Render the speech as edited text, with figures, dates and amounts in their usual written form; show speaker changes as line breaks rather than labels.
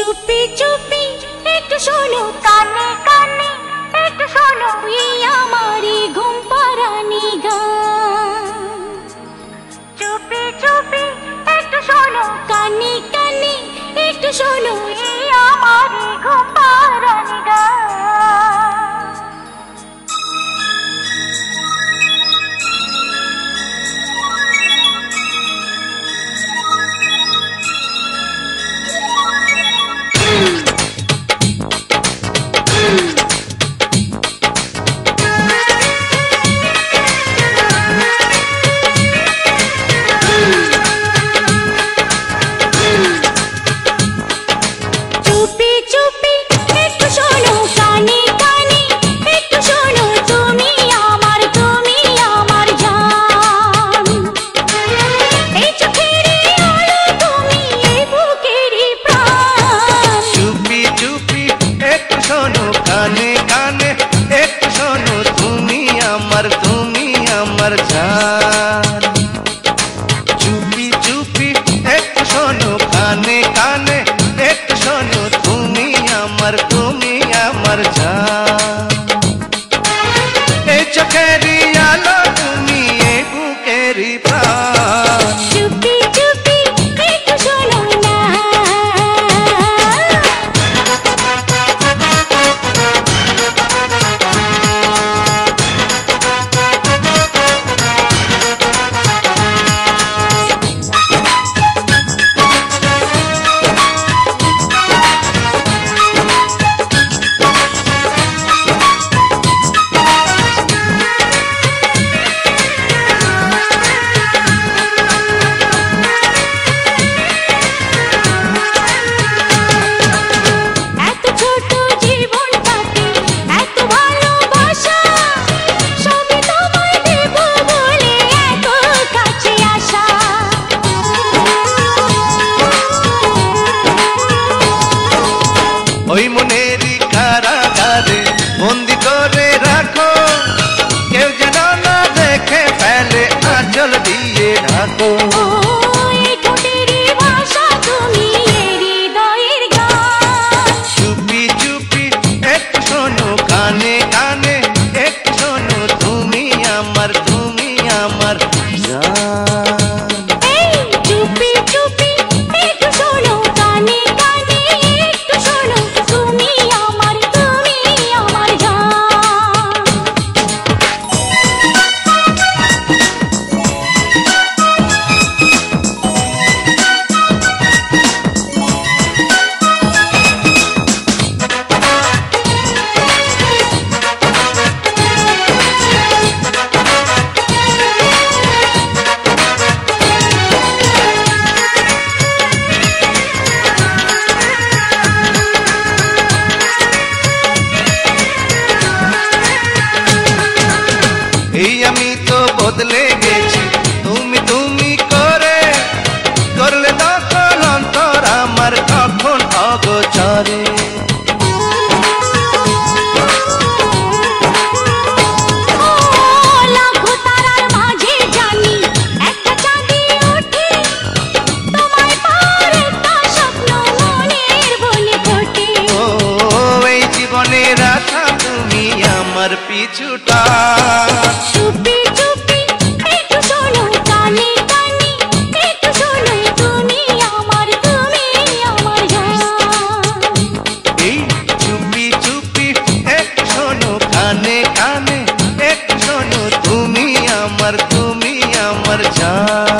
চুপি চুপি একটু শোনো, কানে কানে একটু শোনো, এই আমারই ঘুম পাড়ানি গান। চুপি চুপি একটু শোনো, কানে কানে একটু শোনো, এই আমারই ঘুম পাড়ানি গান।
চুপি চুপি একটু শোনো, কানে কানে একটু শোনো, তুমি আমার জান। এই চোখেরই আলো তুমি, এই বুকেরই প্রাণ।
চুপি চুপি একটু শোনো না।
ওই মনেরই কারাগারে বন্দি করে রাখো, কেউ যেন না দেখে ফেলে, আঁচল দিয়ে ঢাকো। চুপি চুপি একটু শোনো, কানে কানে একটু শোনো, তুমি আমার জান।
চুপি চুপি একটু শোনো, কানে কানে একটু শোনো, তুমি আমার জান।
এই আমি তো বদলে গেছি, তুমি তুমি করে করলে দখল অন্তর আমার কখন অগোচরে। এই জীবনের আশা তুমি আমার পিছুটা।
চুপি চুপি একটু শোনো, কানে কানে একটু শোনো, তুমি আমার জান।
এই চুপি চুপি একটু শোনো, কানে কানে একটু শোনো, তুমি আমার জান।